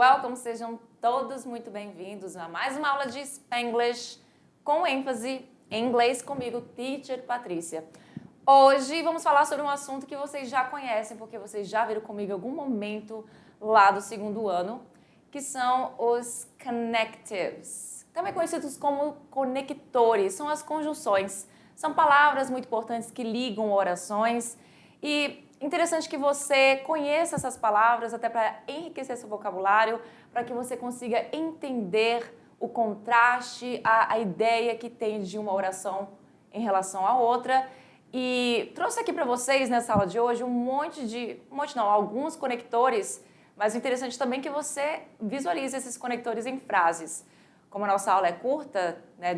welcome, sejam todos muito bem-vindos a mais uma aula de Spanglish com ênfase em inglês comigo, Teacher Patrícia. Hoje vamos falar sobre um assunto que vocês já conhecem, porque vocês já viram comigo em algum momento lá do segundo ano, que são os connectives, também conhecidos como conectores, são as conjunções. São palavras muito importantes que ligam orações e interessante que você conheça essas palavras até para enriquecer seu vocabulário, para que você consiga entender o contraste, a ideia que tem de uma oração em relação à outra. E trouxe aqui para vocês nessa aula de hoje alguns conectores, mas o interessante também é que você visualize esses conectores em frases. Como a nossa aula é curta, né,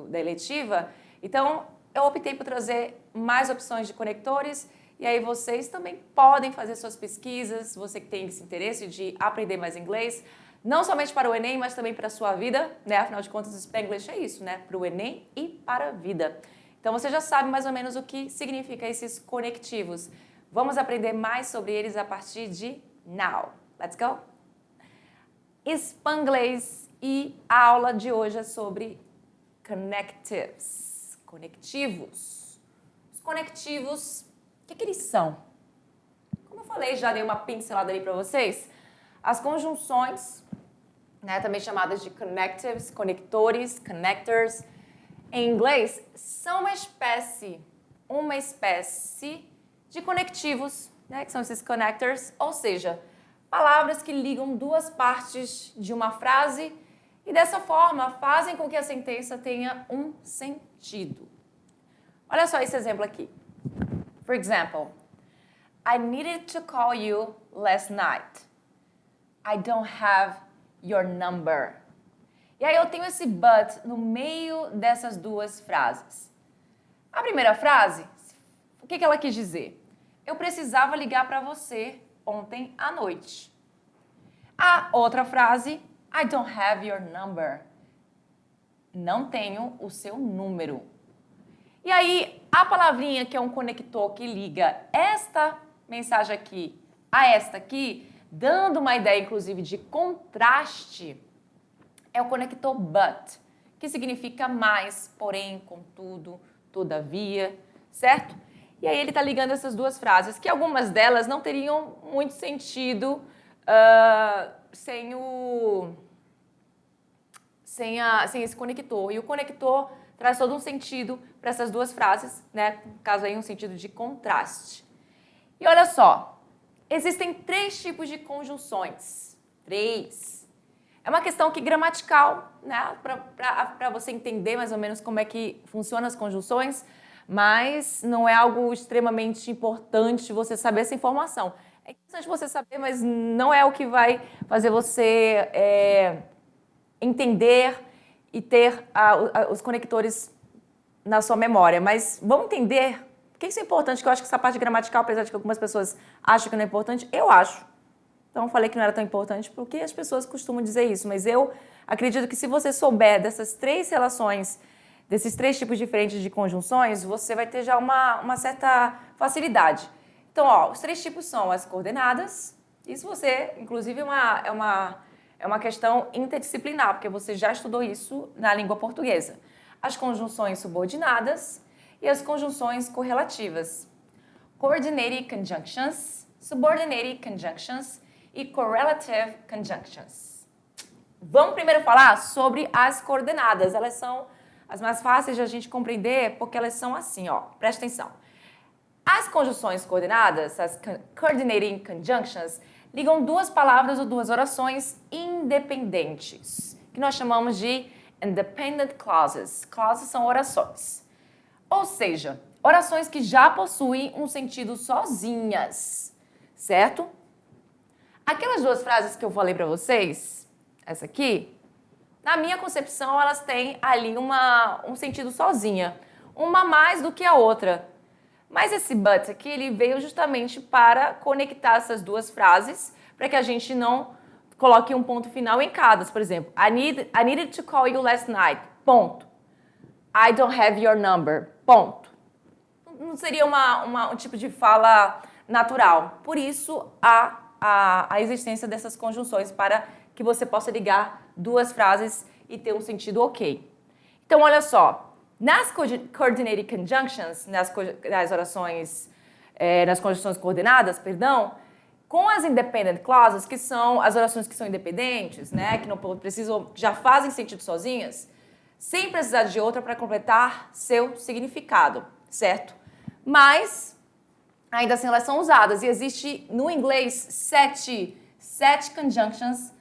da eletiva, então eu optei por trazer mais opções de conectores. E aí vocês também podem fazer suas pesquisas, você que tem esse interesse de aprender mais inglês, não somente para o Enem, mas também para a sua vida, né? Afinal de contas, o Spanglish é isso, né? Para o Enem e para a vida. Então você já sabe mais ou menos o que significa esses conectivos. Vamos aprender mais sobre eles a partir de now. Let's go! Spanglish, e a aula de hoje é sobre connectives, conectivos. Os conectivos, o que eles são? Como eu falei, já dei uma pincelada ali para vocês. As conjunções, né, também chamadas de connectives, conectores, connectors, em inglês, são uma espécie de conectivos, né, que são esses connectors, ou seja, palavras que ligam duas partes de uma frase e dessa forma fazem com que a sentença tenha um sentido. Olha só esse exemplo aqui. For example, I needed to call you last night. I don't have your number. E aí eu tenho esse but no meio dessas duas frases. A primeira frase, o que ela quis dizer? Eu precisava ligar para você ontem à noite. A outra frase, I don't have your number. Não tenho o seu número. E aí, a palavrinha que é um conector que liga esta mensagem aqui a esta aqui, dando uma ideia, inclusive, de contraste, é o conector but, que significa mais, porém, contudo, todavia, certo? E aí ele está ligando essas duas frases, que algumas delas não teriam muito sentido sem esse conector. E o conector traz todo um sentido para essas duas frases, né? No caso aí, um sentido de contraste. E olha só, existem 3 tipos de conjunções. 3. É uma questão que gramatical, né? Para você entender mais ou menos como é que funcionam as conjunções, mas não é algo extremamente importante você saber essa informação. É interessante você saber, mas não é o que vai fazer você entender e ter os conectores na sua memória. Mas vamos entender por que isso é importante, que eu acho que essa parte gramatical, apesar de que algumas pessoas acham que não é importante, eu acho. Então, eu falei que não era tão importante porque as pessoas costumam dizer isso, mas eu acredito que se você souber dessas 3 relações, desses 3 tipos diferentes de conjunções, você vai ter já uma certa facilidade. Então, ó, os 3 tipos são as coordenadas. Isso você, inclusive, é uma questão interdisciplinar, porque você já estudou isso na língua portuguesa. As conjunções subordinadas e as conjunções correlativas. Coordinating conjunctions, subordinating conjunctions e correlative conjunctions. Vamos primeiro falar sobre as coordenadas. Elas são as mais fáceis de a gente compreender porque elas são assim, ó. Presta atenção. As conjunções coordenadas, as coordinating conjunctions, ligam duas palavras ou duas orações independentes, que nós chamamos de independent clauses. Clauses são orações. Ou seja, orações que já possuem um sentido sozinhas, certo? Aquelas 2 frases que eu falei para vocês, essa aqui, na minha concepção, elas têm ali um sentido sozinha, uma mais do que a outra. Mas esse but aqui, ele veio justamente para conectar essas 2 frases, para que a gente não coloque um ponto final em cada. Por exemplo, I needed to call you last night, ponto. I don't have your number, ponto. Não seria um tipo de fala natural. Por isso, a a existência dessas conjunções para que você possa ligar duas frases e ter um sentido ok. Então, olha só, nas coordinated conjunctions, nas orações, nas conjunções coordenadas, perdão, com as independent clauses, que são as orações que são independentes, né, que não precisam, já fazem sentido sozinhas, sem precisar de outra para completar seu significado, certo? Mas, ainda assim, elas são usadas. E existe, no inglês, sete conjunctions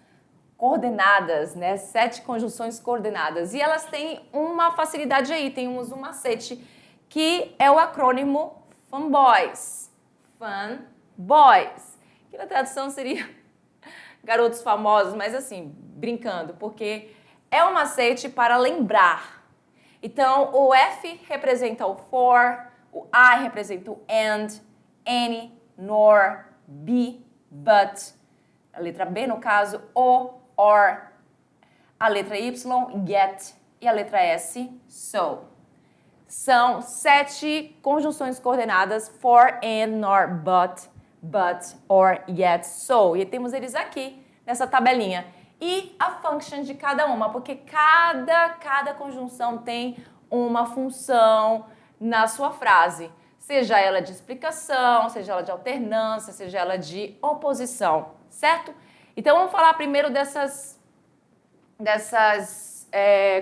coordenadas, né? 7 conjunções coordenadas. E elas têm uma facilidade aí, temos um macete, que é o acrônimo FUNBOYS. FUNBOYS. Que na tradução seria garotos famosos, mas assim, brincando, porque é um macete para lembrar. Então, o F representa o for, o I representa o and, any, nor, be, but. A letra B, no caso, o, or. A letra Y, get. E a letra S, so. São 7 conjunções coordenadas, for, and, nor, but, or, yet, so. E temos eles aqui, nessa tabelinha. E a function de cada uma, porque cada conjunção tem uma função na sua frase. Seja ela de explicação, seja ela de alternância, seja ela de oposição, certo? Então, vamos falar primeiro dessas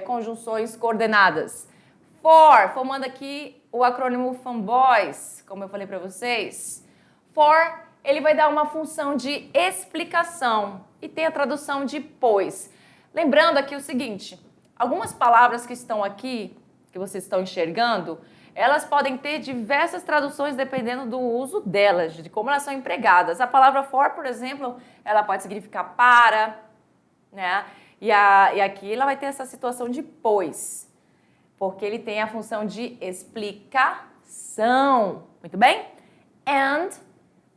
conjunções coordenadas. For, formando aqui o acrônimo FUNBOYS, como eu falei para vocês. For, ele vai dar uma função de explicação e tem a tradução de pois. Lembrando aqui o seguinte, algumas palavras que estão aqui, que vocês estão enxergando, elas podem ter diversas traduções dependendo do uso delas, de como elas são empregadas. A palavra for, por exemplo, ela pode significar para, né? E aqui ela vai ter essa situação de pois, porque ele tem a função de explicação. Muito bem? And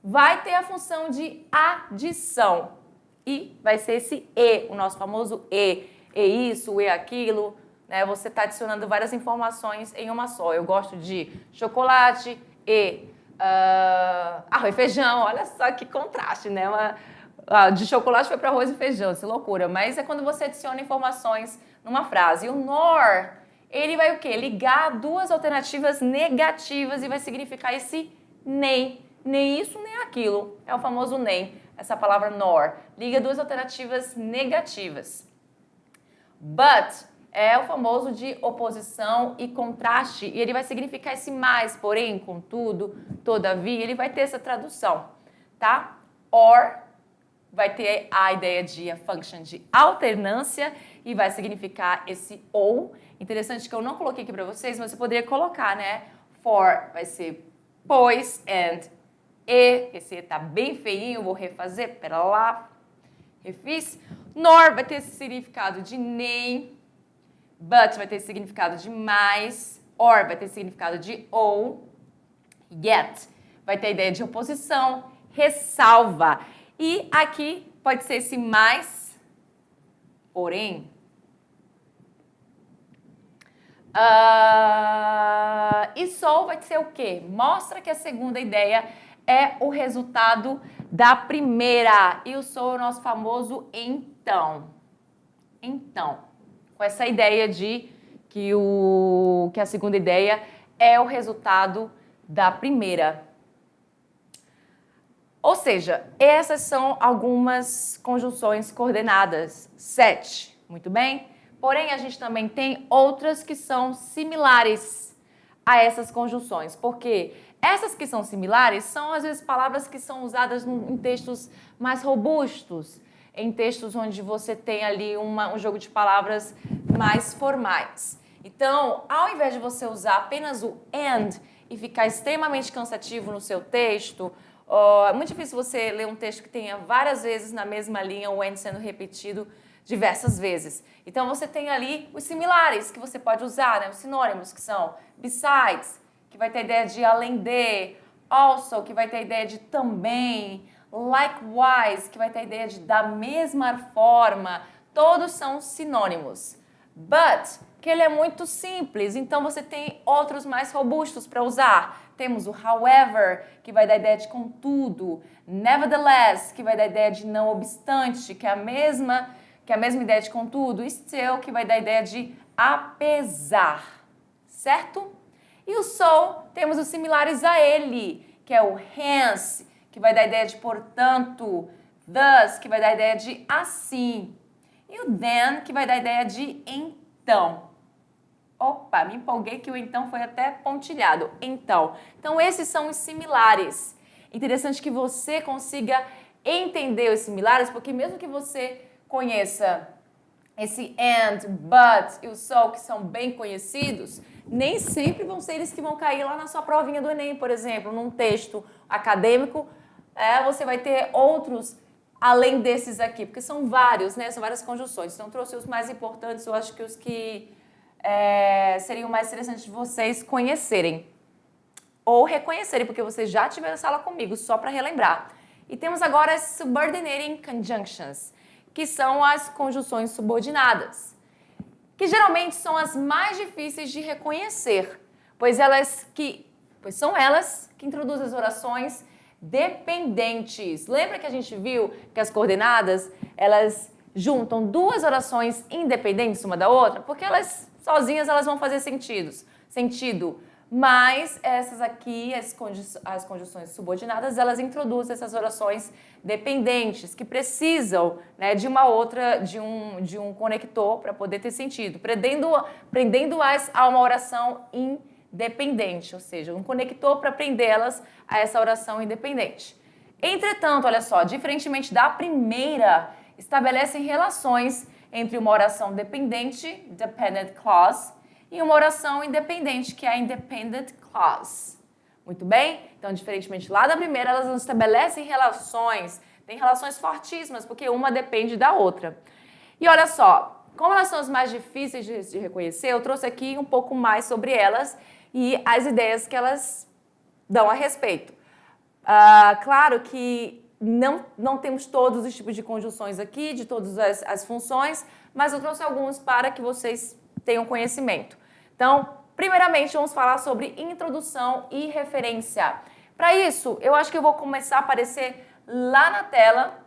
vai ter a função de adição. E vai ser esse E, o nosso famoso E. E isso, E aquilo, né? Você está adicionando várias informações em uma só. Eu gosto de chocolate e arroz e feijão. Olha só que contraste, né? De chocolate foi para arroz e feijão, isso é loucura. Mas é quando você adiciona informações numa frase. E o nor, ele vai o quê? Ligar duas alternativas negativas e vai significar esse nem. Nem isso, nem aquilo. É o famoso nem. Essa palavra nor. Liga duas alternativas negativas. But é o famoso de oposição e contraste. E ele vai significar esse mais, porém, contudo, todavia. Ele vai ter essa tradução, tá? Or vai ter a ideia de a function de alternância e vai significar esse ou. Interessante que eu não coloquei aqui para vocês, mas você poderia colocar, né? For vai ser pois and e. Esse E tá bem feinho, vou refazer. Pera lá. Refiz. Nor vai ter esse significado de nem. But vai ter esse significado de mais. Or vai ter esse significado de ou. Yet vai ter a ideia de oposição. Ressalva. E aqui pode ser esse mais, porém. E so vai ser o quê? Mostra que a segunda ideia é o resultado da primeira. E o so é o nosso famoso então. Então, com essa ideia de que a segunda ideia é o resultado da primeira. Ou seja, essas são algumas conjunções coordenadas. 7, muito bem? Porém, a gente também tem outras que são similares a essas conjunções. Porque essas que são similares são, às vezes, palavras que são usadas em textos mais robustos, em textos onde você tem ali um jogo de palavras mais formais. Então, ao invés de você usar apenas o and e ficar extremamente cansativo no seu texto, é muito difícil você ler um texto que tenha várias vezes na mesma linha o and sendo repetido diversas vezes. Então, você tem ali os similares que você pode usar, né? Os sinônimos que são besides, que vai ter a ideia de além de, also, que vai ter a ideia de também, likewise, que vai ter a ideia de da mesma forma. Todos são sinônimos. But que ele é muito simples, então você tem outros mais robustos para usar. Temos o however, que vai dar a ideia de contudo, nevertheless, que vai dar a ideia de não obstante, que é a mesma ideia de contudo, e still, que vai dar a ideia de apesar, certo? E o so, temos os similares a ele, que é o hence, que vai dar a ideia de portanto, thus, que vai dar a ideia de assim, e o then, que vai dar a ideia de então. Opa, me empolguei que o então foi até pontilhado. Então, esses são os similares. Interessante que você consiga entender os similares, porque mesmo que você conheça esse and, but e o so, que são bem conhecidos, nem sempre vão ser eles que vão cair lá na sua provinha do Enem, por exemplo, num texto acadêmico, você vai ter outros além desses aqui, porque são vários, né? São várias conjunções. Então, trouxe os mais importantes, eu acho que os que seriam mais interessantes de vocês conhecerem ou reconhecerem, porque vocês já tiveram sala comigo, só para relembrar. E temos agora as subordinating conjunctions, que são as conjunções subordinadas, que geralmente são as mais difíceis de reconhecer, pois são elas que introduzem as orações dependentes. Lembra que a gente viu que as coordenadas, elas juntam duas orações independentes uma da outra? Porque elas sozinhas elas vão fazer sentido, mas essas aqui, as conjunções subordinadas, elas introduzem essas orações dependentes, que precisam, né, de uma outra, de um conector para poder ter sentido, prendendo-as a uma oração independente, ou seja, um conector para prendê-las a essa oração independente. Entretanto, olha só, diferentemente da primeira, estabelecem relações entre uma oração dependente, dependent clause, e uma oração independente, que é a independent clause. Muito bem? Então, diferentemente lá da primeira, elas não estabelecem relações, tem relações fortíssimas, porque uma depende da outra. E olha só, como elas são as mais difíceis de reconhecer, eu trouxe aqui um pouco mais sobre elas e as ideias que elas dão a respeito. Claro que não temos todos os tipos de conjunções aqui, de todas as funções, mas eu trouxe alguns para que vocês tenham conhecimento. Então, primeiramente, vamos falar sobre introdução e referência. Para isso, eu acho que eu vou começar a aparecer lá na tela,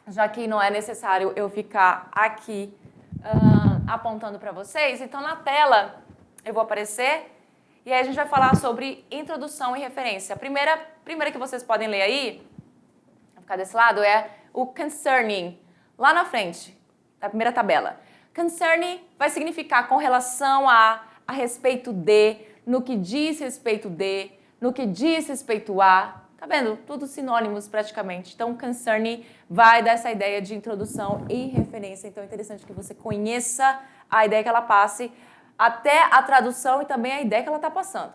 já que não é necessário eu ficar aqui apontando para vocês. Então, na tela, eu vou aparecer e aí a gente vai falar sobre introdução e referência. A primeira que vocês podem ler aí, vou ficar desse lado, é o concerning, lá na frente, da primeira tabela. Concerning vai significar com relação a respeito de, no que diz respeito de, no que diz respeito a. Tá vendo? Tudo sinônimos praticamente. Então, concerning vai dar essa ideia de introdução e referência. Então, é interessante que você conheça a ideia que ela passe, até a tradução e também a ideia que ela está passando.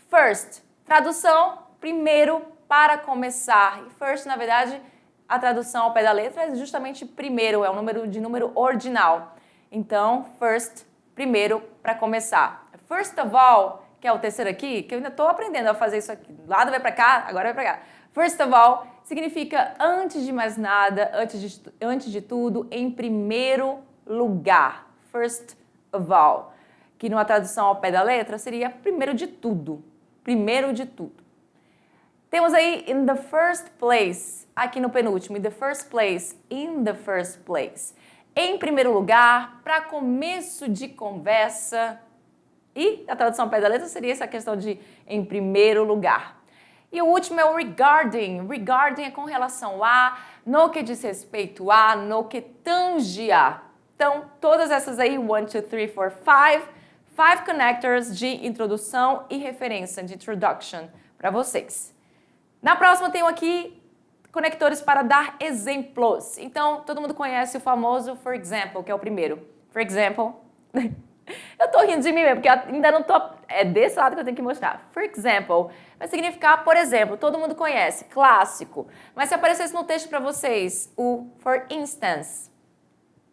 First, tradução, primeiro, para começar. E first, na verdade, a tradução ao pé da letra é justamente primeiro, é o número ordinal. Então, first, primeiro, para começar. First of all, que é o terceiro aqui, que eu ainda estou aprendendo a fazer isso aqui. Lado vai para cá, agora vai para cá. First of all significa antes de mais nada, antes de tudo, em primeiro lugar. First of all. Que numa tradução ao pé da letra seria primeiro de tudo. Primeiro de tudo. Temos aí in the first place, aqui no penúltimo, in the first place, in the first place. Em primeiro lugar, para começo de conversa. E a tradução ao pé da letra seria essa questão de em primeiro lugar. E o último é o regarding. Regarding é com relação a, no que diz respeito a, no que tange a. Então, todas essas aí, 1, 2, 3, 4, 5 connectors de introdução e referência, de introduction, para vocês. Na próxima, tenho aqui conectores para dar exemplos. Então, todo mundo conhece o famoso for example, que é o primeiro. For example. Eu tô rindo de mim mesmo, porque ainda não tô... É desse lado que eu tenho que mostrar. For example, vai significar, por exemplo, todo mundo conhece, clássico. Mas se aparecesse no texto para vocês, o for instance.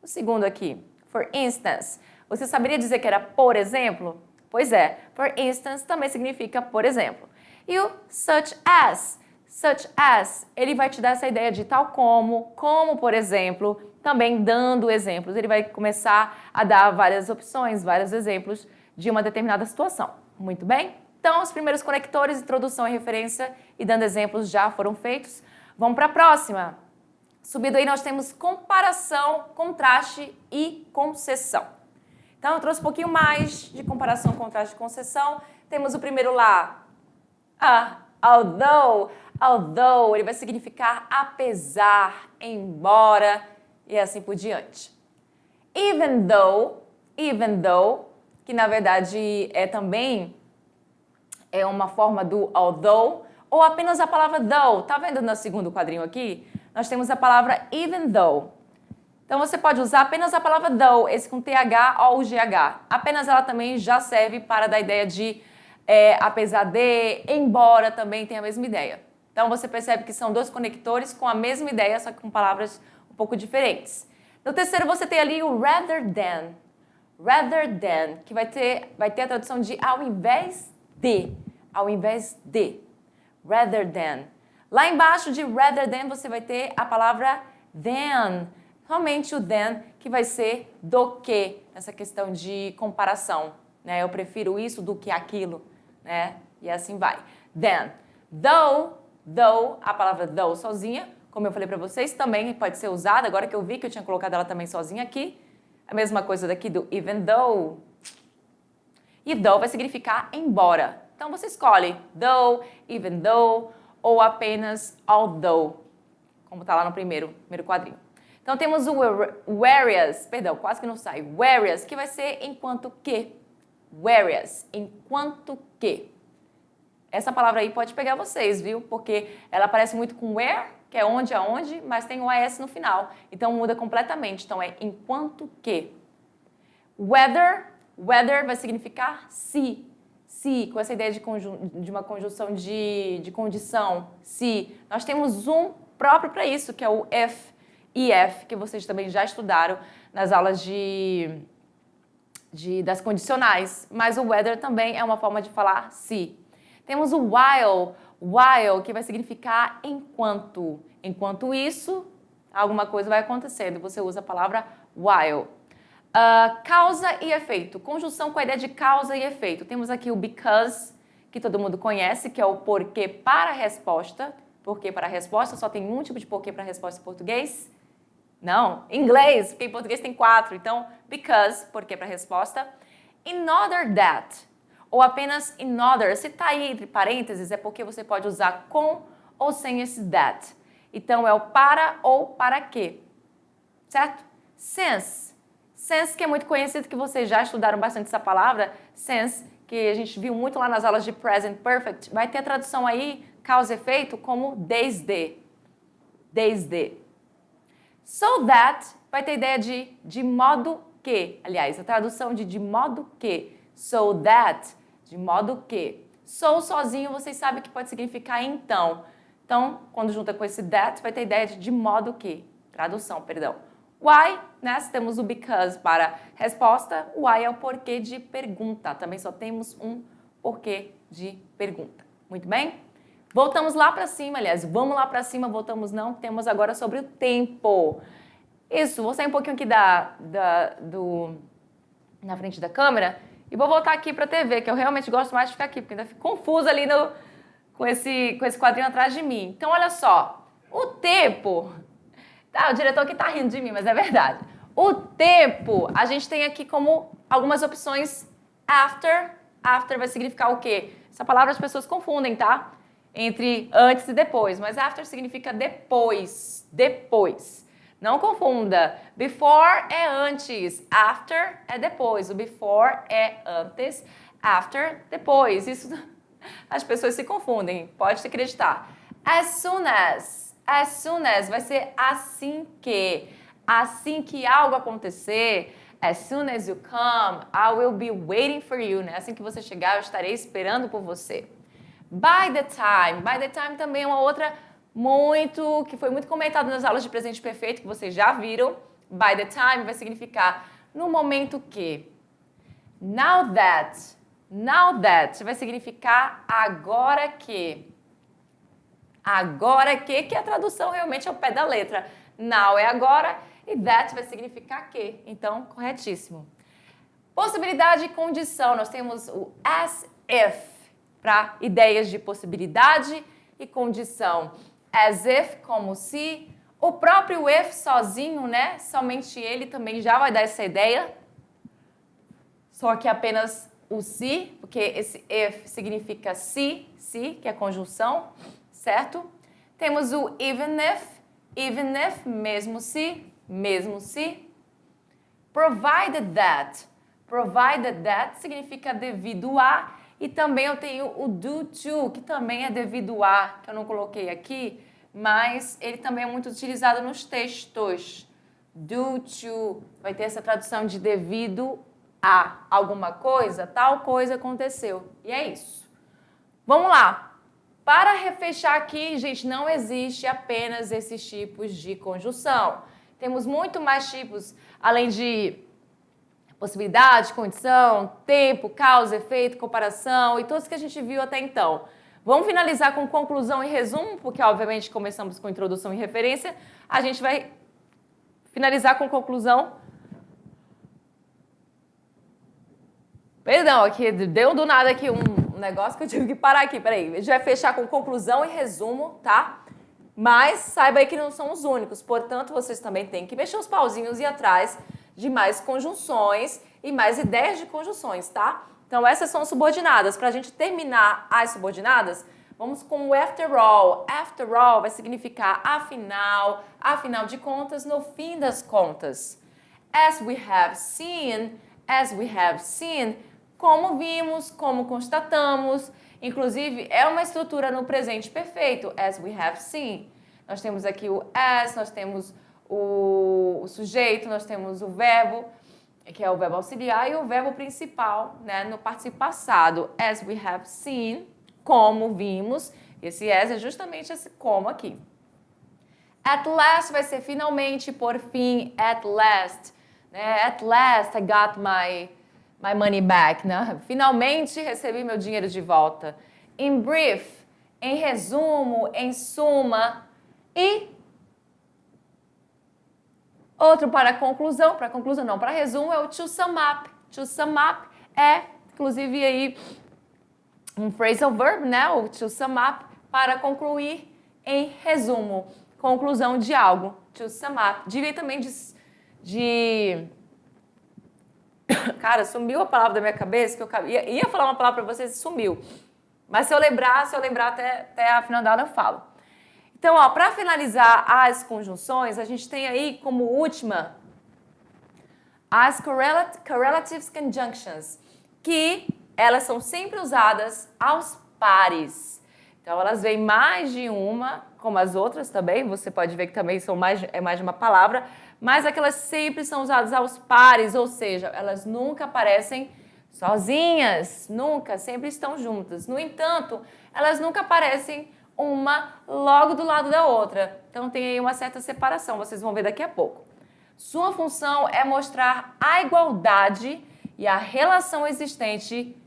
O segundo aqui, for instance. Você saberia dizer que era por exemplo? Pois é, for instance também significa por exemplo. E o such as. Such as, ele vai te dar essa ideia de tal como, por exemplo, também dando exemplos. Ele vai começar a dar várias opções, vários exemplos de uma determinada situação. Muito bem? Então, os primeiros conectores, introdução e referência e dando exemplos já foram feitos. Vamos para a próxima. Subindo aí, nós temos comparação, contraste e concessão. Então, eu trouxe um pouquinho mais de comparação, contraste e concessão. Temos o primeiro lá. Although, ele vai significar apesar, embora e assim por diante. Even though, que na verdade também é uma forma do although, ou apenas a palavra though. Tá vendo no segundo quadrinho aqui? Nós temos a palavra even though. Então você pode usar apenas a palavra though, esse com TH ou GH. Apenas ela também já serve para dar a ideia de apesar de, embora também tem a mesma ideia. Então você percebe que são dois conectores com a mesma ideia, só que com palavras um pouco diferentes. No terceiro você tem ali o rather than. Rather than, que vai ter a tradução de ao invés de. Ao invés de. Rather than. Lá embaixo de rather than você vai ter a palavra than. Somente o than, que vai ser do que, essa questão de comparação. Né? Eu prefiro isso do que aquilo. Né? E assim vai. Then. Though, a palavra though sozinha, como eu falei para vocês, também pode ser usada. Agora que eu vi que eu tinha colocado ela também sozinha aqui. A mesma coisa daqui do even though. E though vai significar embora. Então você escolhe though, even though ou apenas although, como está lá no primeiro quadrinho. Então temos o whereas, quase que não sai, whereas, que vai ser enquanto que. Whereas, enquanto que. Essa palavra aí pode pegar vocês, viu? Porque ela parece muito com where, que é onde, aonde, mas tem o AS no final. Então muda completamente. Então é enquanto que. Whether vai significar se. Se, com essa ideia de uma conjunção de condição. Se. Nós temos um próprio para isso, que é o if. EF, que vocês também já estudaram nas aulas das condicionais. Mas o whether também é uma forma de falar se. Temos o while, que vai significar enquanto. Enquanto isso, alguma coisa vai acontecendo. Você usa a palavra while. Causa e efeito. Conjunção com a ideia de causa e efeito. Temos aqui o because, que todo mundo conhece, que é o porquê para a resposta. Porquê para a resposta, só tem um tipo de porquê para a resposta em português. Não, em inglês, porque em português tem 4. Então, because, porquê para a resposta. In order that, ou apenas in order. Se está aí entre parênteses, é porque você pode usar com ou sem esse that. Então, é o para ou para quê. Certo? Since. Since, que é muito conhecido, que vocês já estudaram bastante essa palavra. Since, que a gente viu muito lá nas aulas de present perfect. Vai ter a tradução aí, causa e efeito, como desde. Desde. So that vai ter ideia de modo que. Aliás, a tradução de modo que. So that, de modo que. So sozinho, vocês sabem que pode significar então. Então, quando junta com esse that, vai ter ideia de modo que. Tradução, perdão. Why, né? Se temos o because para resposta, why é o porquê de pergunta. Também só temos um porquê de pergunta. Muito bem? Voltamos lá para cima, aliás, vamos lá para cima, voltamos não, temos agora sobre o tempo. Isso, vou sair um pouquinho aqui na frente da câmera e vou voltar aqui para a TV, que eu realmente gosto mais de ficar aqui, porque ainda fico confusa ali com esse quadrinho atrás de mim. Então, olha só, o tempo... Tá, o diretor aqui tá rindo de mim, mas é verdade. O tempo, a gente tem aqui como algumas opções after. After vai significar o quê? Essa palavra as pessoas confundem, tá? Entre antes e depois, mas after significa depois, depois. Não confunda, before é antes, after é depois, o before é antes, after, depois. Isso as pessoas se confundem, pode acreditar. As soon as vai ser assim que algo acontecer. As soon as you come, I will be waiting for you, né? Assim que você chegar, eu estarei esperando por você. By the time também é uma outra que foi muito comentada nas aulas de presente perfeito, que vocês já viram. By the time vai significar no momento que. Now that vai significar agora que. Agora, que a tradução realmente é o pé da letra. Now é agora e that vai significar que. Então, corretíssimo. Possibilidade e condição. Nós temos o as if para ideias de possibilidade e condição. As if, como se. O próprio if sozinho, né? Somente ele também já vai dar essa ideia. Só que apenas o se, porque esse if significa se, que é a conjunção, certo? Temos o even if, mesmo se. Provided that significa devido a, e também eu tenho o due to, que também é devido a, que eu não coloquei aqui, mas ele também é muito utilizado nos textos. Due to, vai ter essa tradução de devido a alguma coisa, tal coisa aconteceu. E é isso. Vamos lá. Para refechar aqui, gente, não existe apenas esses tipos de conjunção. Temos muito mais tipos, além de possibilidade, condição, tempo, causa, efeito, comparação e todos que a gente viu até então. Vamos finalizar com conclusão e resumo, porque obviamente começamos com introdução e referência. A gente vai finalizar com conclusão. Perdão, aqui deu do nada aqui um negócio que eu tive que parar aqui. Peraí, a gente vai fechar com conclusão e resumo, tá? Mas saiba aí que não são os únicos. Portanto, vocês também têm que mexer os pauzinhos e ir atrás de mais conjunções e mais ideias de conjunções, tá? Então, essas são subordinadas. Para a gente terminar as subordinadas, vamos com o after all. After all vai significar afinal de contas, no fim das contas. As we have seen, como vimos, como constatamos. Inclusive, é uma estrutura no presente perfeito, as we have seen. Nós temos aqui o as, nós temos o sujeito, nós temos o verbo, que é o verbo auxiliar, e o verbo principal, né, no participio passado. As we have seen, como vimos. Esse as é justamente esse como aqui. At last vai ser finalmente, por fim, at last. Né? At last I got my money back. Né? Finalmente recebi meu dinheiro de volta. In brief, em resumo, em suma. E outro para conclusão não, para resumo é o to sum up. To sum up é, inclusive, aí um phrasal verb, né? O to sum up, para concluir em resumo. Conclusão de algo. To sum up. Diria também de... Cara, sumiu a palavra da minha cabeça, que eu ia falar uma palavra para vocês e sumiu. Mas se eu lembrar até a final da aula eu falo. Então, ó, para finalizar as conjunções, a gente tem aí como última as correlative conjunctions, que elas são sempre usadas aos pares. Então, elas vêm mais de uma, como as outras também, você pode ver que também são mais de uma palavra, mas aquelas sempre são usadas aos pares, ou seja, elas nunca aparecem sozinhas, nunca, sempre estão juntas. No entanto, elas nunca aparecem uma logo do lado da outra. Então tem aí uma certa separação, vocês vão ver daqui a pouco. Sua função é mostrar a igualdade e a relação existente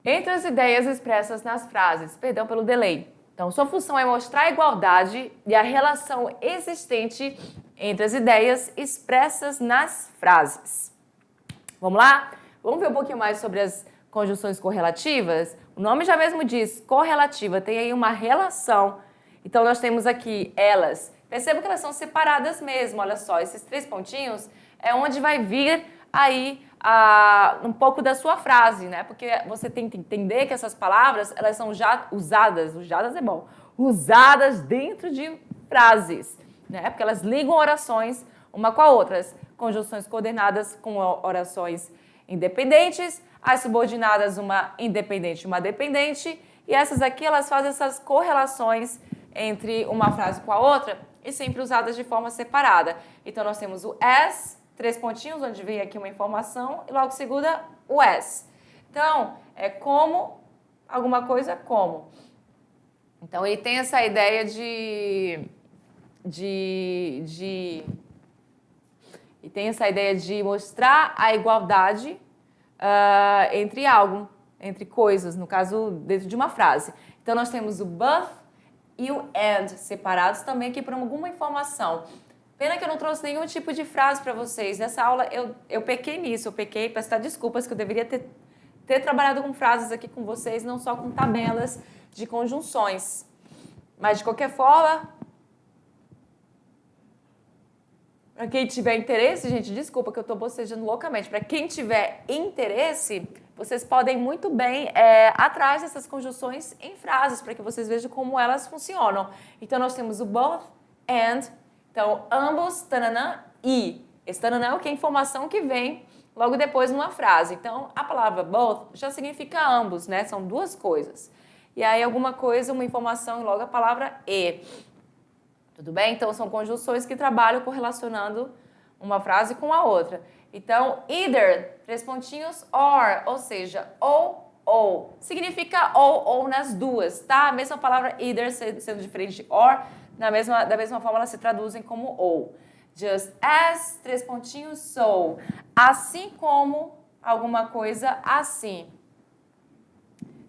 entre as ideias expressas nas frases. Perdão pelo delay. Então, sua função é mostrar a igualdade e a relação existente entre as ideias expressas nas frases. Vamos lá? Vamos ver um pouquinho mais sobre as conjunções correlativas? O nome já mesmo diz, correlativa, tem aí uma relação. Então, nós temos aqui elas. Perceba que elas são separadas mesmo, olha só, esses 3 pontinhos é onde vai vir aí um pouco da sua frase, né? Porque você tem que entender que essas palavras, elas são já usadas é bom, usadas dentro de frases, né? Porque elas ligam orações uma com a outra. As conjunções coordenadas com orações independentes, as subordinadas uma independente e uma dependente, e essas aqui, elas fazem essas correlações entre uma frase com a outra e sempre usadas de forma separada. Então, nós temos o as, 3 pontinhos, onde vem aqui uma informação, e logo segunda, o as. Então, é como, alguma coisa como. Então, ele tem essa ideia e tem essa ideia de mostrar a igualdade entre algo. entre coisas, no caso, dentro de uma frase. Então, nós temos o but e o and separados também aqui por alguma informação. Pena que eu não trouxe nenhum tipo de frase para vocês. Nessa aula, eu pequei nisso, peço desculpas que eu deveria ter trabalhado com frases aqui com vocês, não só com tabelas de conjunções. Mas, de qualquer forma, para quem tiver interesse, gente, desculpa que eu estou bocejando loucamente. Para quem tiver interesse, vocês podem muito bem atrás dessas conjunções em frases, para que vocês vejam como elas funcionam. Então, nós temos o both and, então, ambos, tananã, e. Esse tananã é o que? A informação que vem logo depois numa frase. Então, a palavra both já significa ambos, né? São duas coisas. E aí, alguma coisa, uma informação e logo a palavra e. Tudo bem? Então, são conjunções que trabalham correlacionando uma frase com a outra. Então, either, 3 pontinhos, or, ou seja, ou. Significa ou nas duas, tá? A mesma palavra either sendo diferente de or, da mesma forma elas se traduzem como ou. Just as, 3 pontinhos, so. Assim como alguma coisa assim.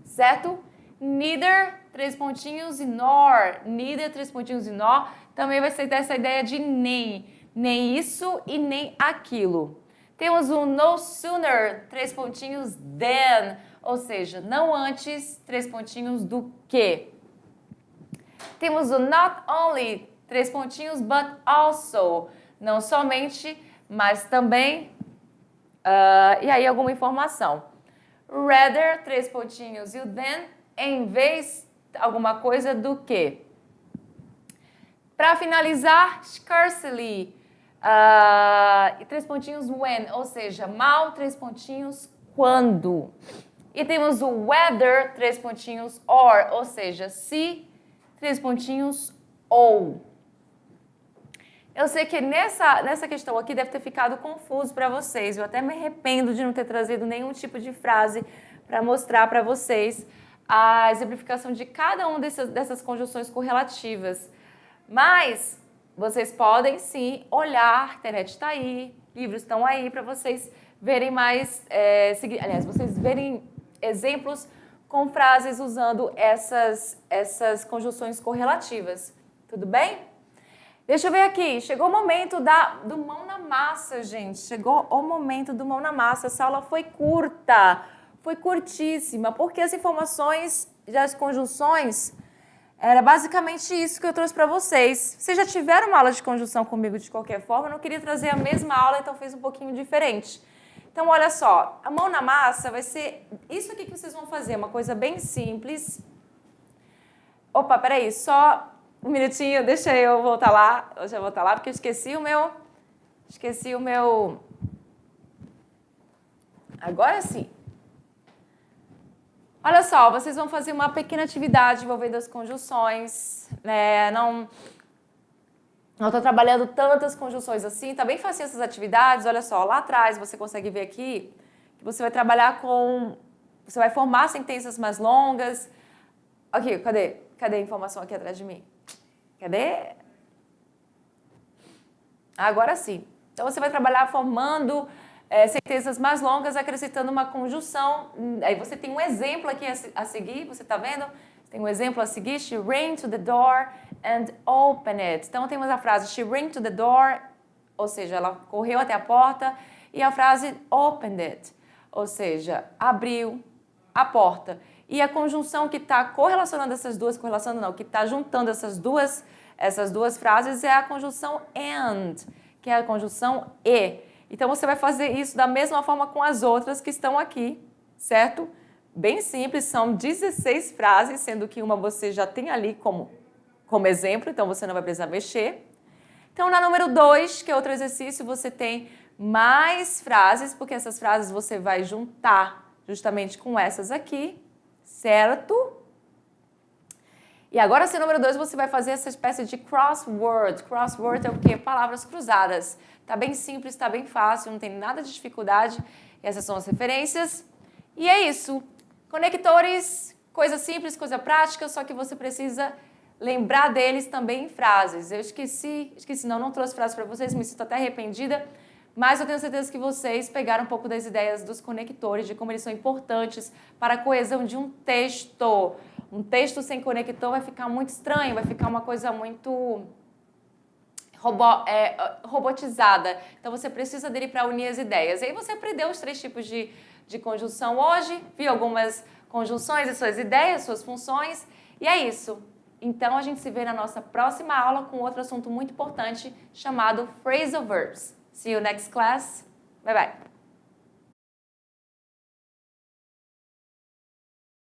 Certo? Neither, 3 pontinhos, e nor. Neither, 3 pontinhos, e nor. Também vai ser dessa ideia de nem. Nem isso e nem aquilo. Temos o no sooner, 3 pontinhos, than. Ou seja, não antes, 3 pontinhos, do que. Temos o not only, 3 pontinhos, but also. Não somente, mas também. E aí alguma informação. Rather, 3 pontinhos, e o than, em vez alguma coisa do que. Para finalizar, scarcely, e 3 pontinhos, when, ou seja, mal, 3 pontinhos, quando. E temos o whether, 3 pontinhos, or, ou seja, se, 3 pontinhos, ou. Eu sei que nessa questão aqui deve ter ficado confuso para vocês. Eu até me arrependo de não ter trazido nenhum tipo de frase para mostrar para vocês a exemplificação de cada uma dessas conjunções correlativas. Mas vocês podem sim olhar, a internet está aí, livros estão aí para vocês verem mais, vocês verem exemplos com frases usando essas conjunções correlativas. Tudo bem? Deixa eu ver aqui, chegou o momento do mão na massa, gente. Chegou o momento do mão na massa. Essa aula foi curta, foi curtíssima, porque as informações das conjunções era basicamente isso que eu trouxe para vocês. Vocês já tiveram uma aula de conjunção comigo de qualquer forma, eu não queria trazer a mesma aula, então fiz um pouquinho diferente. Então, olha só, a mão na massa vai ser isso aqui que vocês vão fazer, uma coisa bem simples. Opa, peraí, só um minutinho, deixa eu voltar lá. Eu já vou voltar lá porque eu esqueci o meu... Agora sim. Olha só, vocês vão fazer uma pequena atividade envolvendo as conjunções, né? Não estou trabalhando tantas conjunções assim, tá bem fácil essas atividades. Olha só, lá atrás você consegue ver aqui que você vai trabalhar você vai formar sentenças mais longas. Aqui, cadê a informação aqui atrás de mim? Cadê? Agora sim. Então, você vai trabalhar formando sentenças mais longas, acrescentando uma conjunção. Aí você tem um exemplo aqui a seguir, você está vendo? Tem um exemplo a seguir. She ran to the door and opened it. Então, temos a frase she ran to the door, ou seja, ela correu até a porta, e a frase opened it, ou seja, abriu a porta. E a conjunção que está correlacionando essas duas, que está juntando essas duas frases é a conjunção and, que é a conjunção e. Então, você vai fazer isso da mesma forma com as outras que estão aqui, certo? Bem simples, são 16 frases, sendo que uma você já tem ali como exemplo, então você não vai precisar mexer. Então, na número 2, que é outro exercício, você tem mais frases, porque essas frases você vai juntar justamente com essas aqui, certo? E agora, esse número 2, você vai fazer essa espécie de crossword. Crossword é o quê? Palavras cruzadas. Tá bem simples, tá bem fácil, não tem nada de dificuldade. Essas são as referências. E é isso. Conectores, coisa simples, coisa prática, só que você precisa lembrar deles também em frases. Eu esqueci não trouxe frases para vocês, me sinto até arrependida, Mas eu tenho certeza que vocês pegaram um pouco das ideias dos conectores, de como eles são importantes para a coesão de um texto. Um texto sem conector vai ficar muito estranho, vai ficar uma coisa muito robotizada. Então você precisa dele para unir as ideias. E aí você aprendeu os 3 tipos de conjunção hoje, viu algumas conjunções e suas ideias, suas funções. E é isso. Então a gente se vê na nossa próxima aula com outro assunto muito importante chamado phrasal verbs. See you next class. Bye bye.